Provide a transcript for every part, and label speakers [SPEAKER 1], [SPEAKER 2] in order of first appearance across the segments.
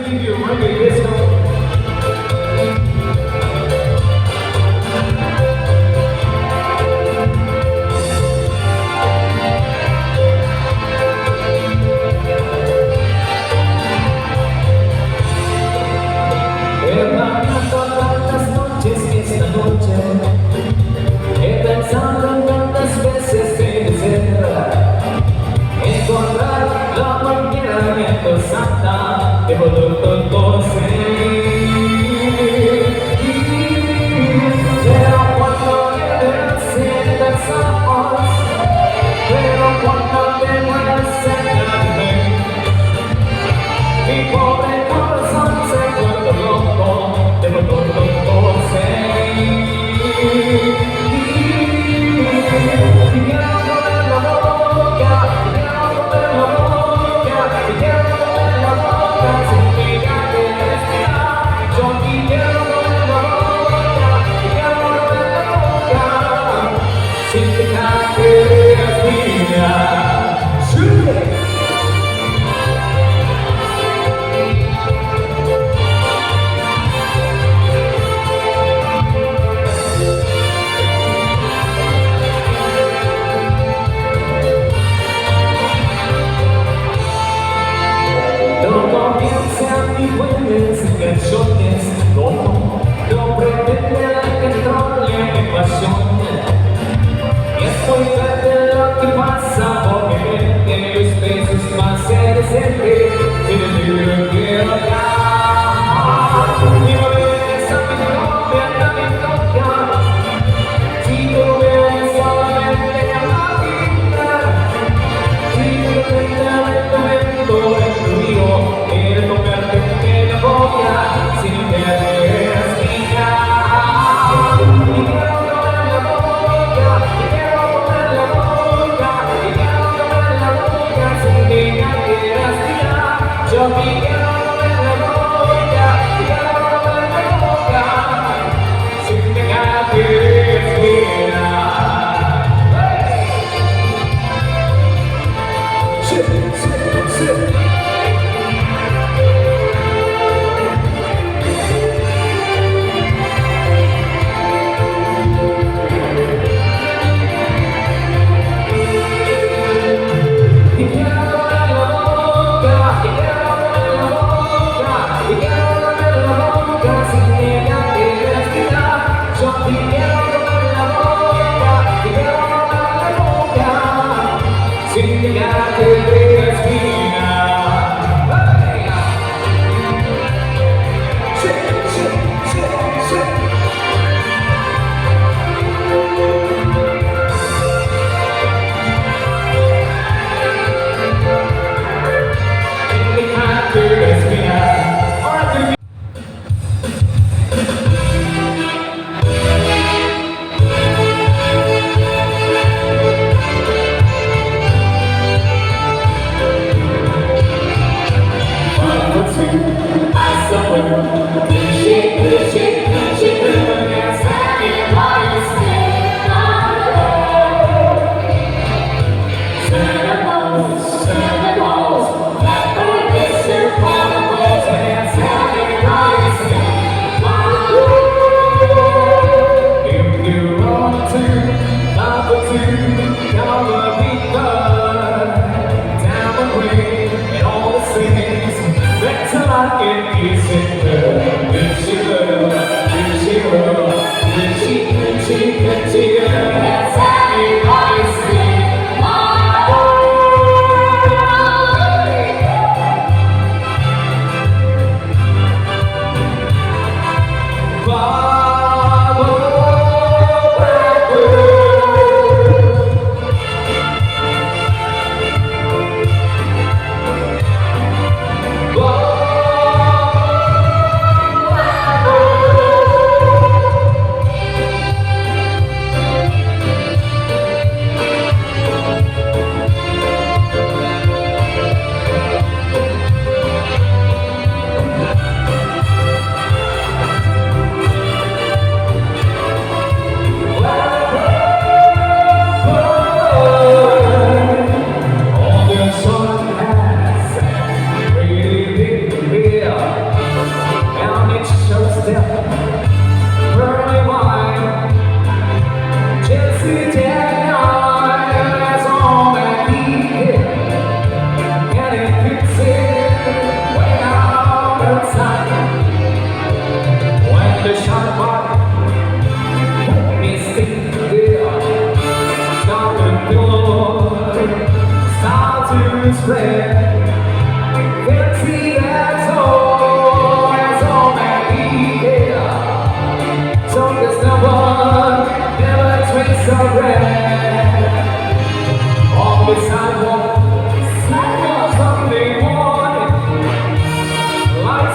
[SPEAKER 1] give you reggae disco. He bailado tantas noches esta noche, he pensado en tantas veces en ser, encontrar la manera santa de poder conocer. Pero cuando me sientas ojos, pero cuando te mueras en mi pobre corazón se vuelve loco de poder conocer. Y quiero comer la boca, quiero comer la boca, quiero comer la boca sin que ya te respirar. Yo quiero comer la boca, quiero comer la boca sin que ya te respirar. No comienzan ni jueves ni canciones, no pretenden controlar mi pasión. Y estoy de lo que pasa por mi mente, los besos más decentes, sin el que hablar. Y me ves a mi novia, me toca, si tú ves solamente a la vida, si tú ves el momento de tu hijo, quiero tocarte en la boca, sin que te respirar. Y quiero comer la boca, y quiero comer la boca, y quiero comer la boca, sin que ya te respirar. Yo quiero comer la boca, y quiero comer la boca, sin que ya te respirar. Sí, sí, sí. Y quiero comer la boca, y quiero comer la boca, y quiero comer la boca sin que ya te respirar. Yo quiero comer la boca, y quiero comer la boca sin que ya te respirar. Sí, sí, sí, sí.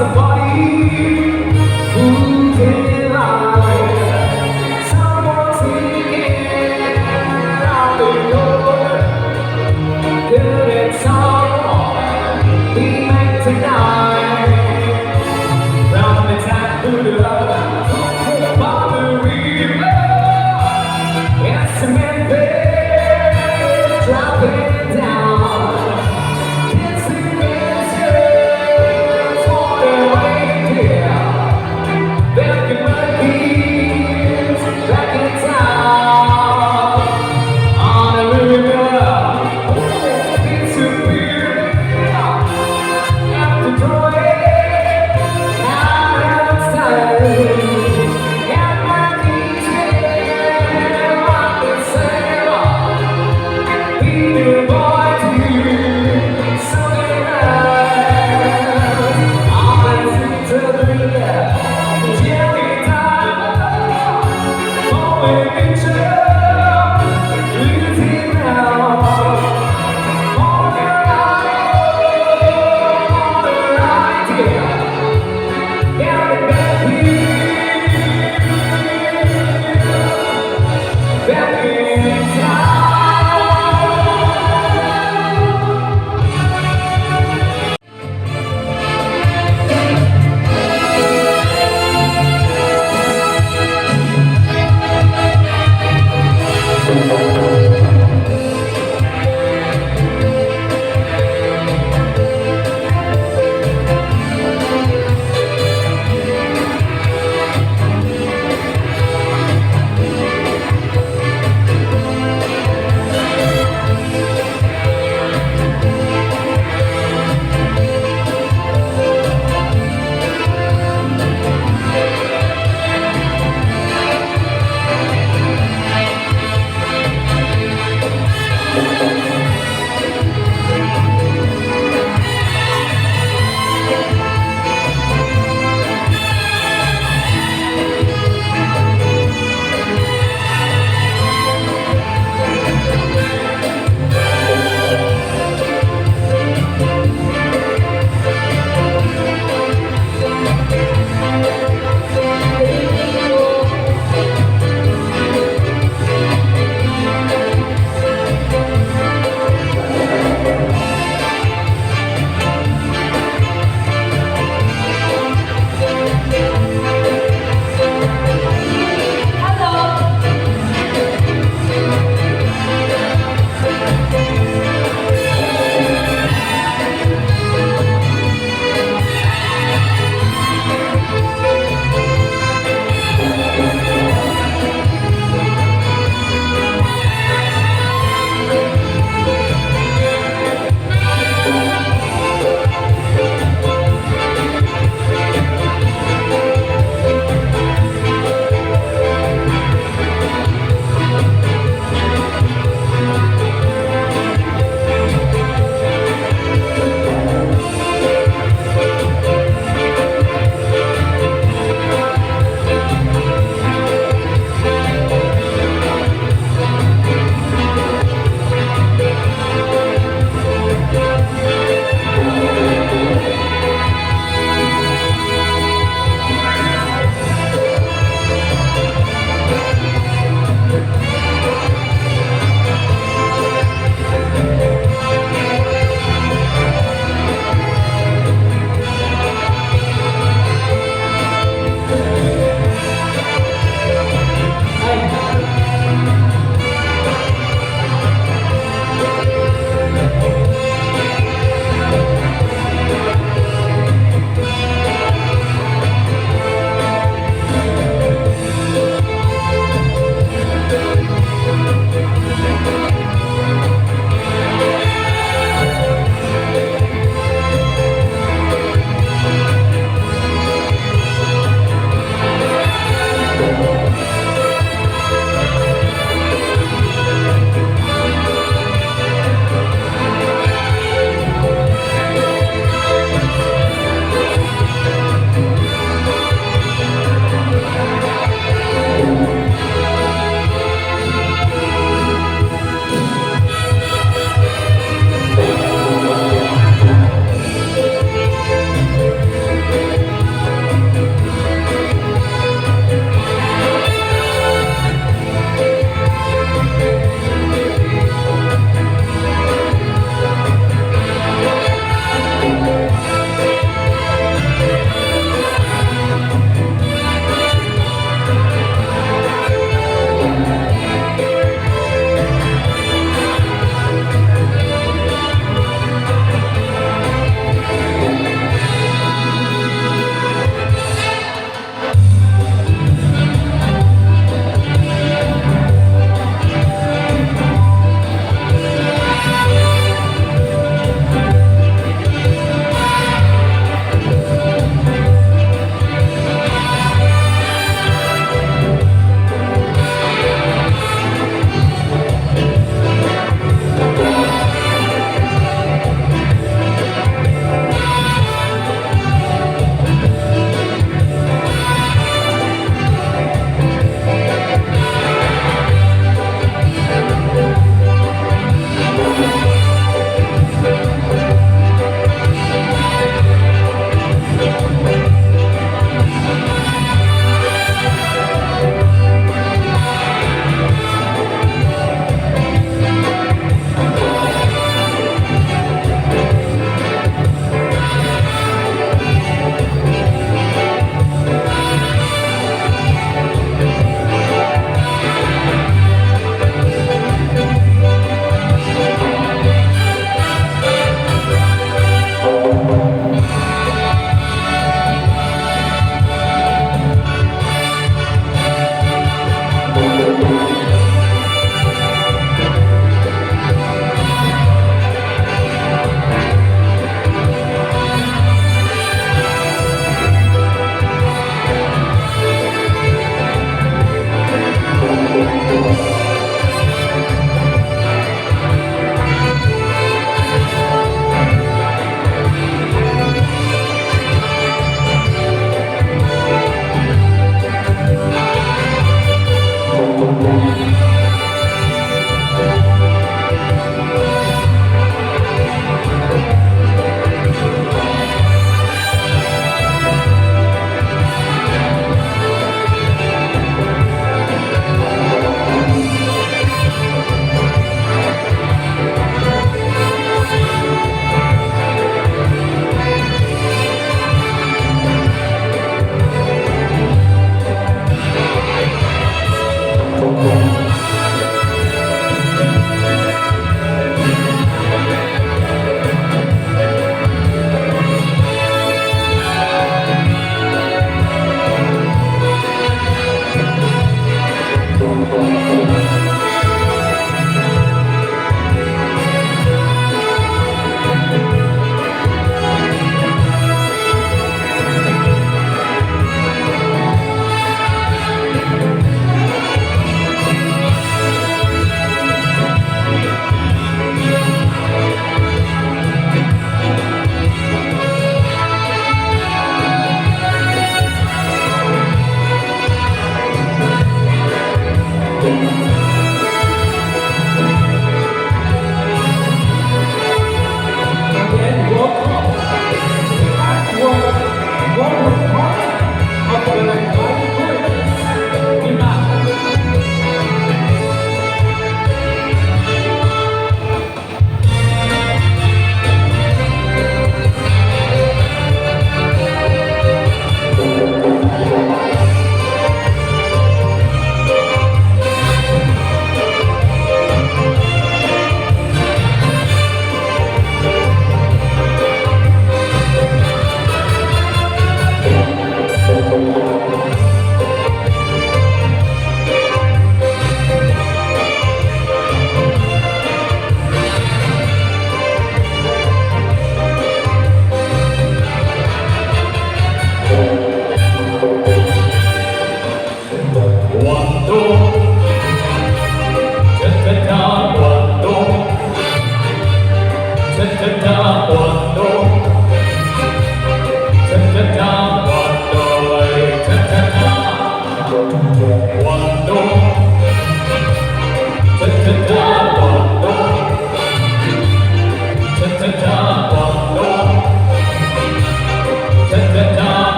[SPEAKER 1] a body who delights. Someone singing out the door. Good and song we make tonight. From the time to the by the river, it's a man there dropping down. It's the answer for the way here.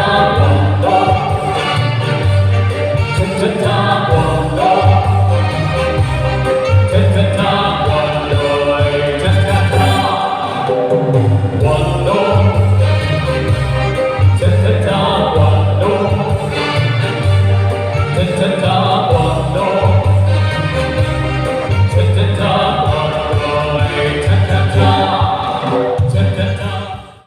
[SPEAKER 1] Italia.